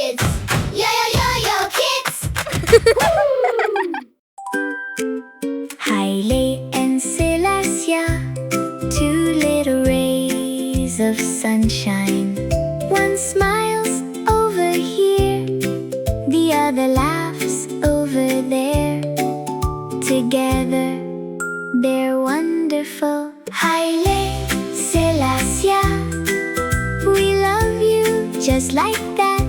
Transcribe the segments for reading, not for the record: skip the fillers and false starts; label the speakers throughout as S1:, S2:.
S1: Kids! Yo Kids!
S2: Haïlé and Sélassia, two little rays of sunshine. One smiles over here, the other laughs over there. Together, they're wonderful. Haïlé, Sélassia, we love you just like that.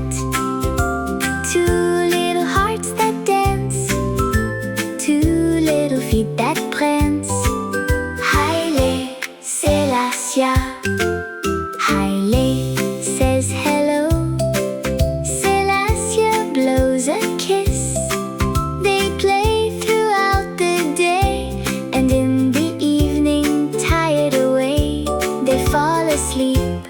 S2: Two little hearts that dance, two little feet that prance. Haïlé, Sélassia. Haïlé says hello, Sélassia blows a kiss. They play throughout the day, and in the evening, tired away, they fall asleep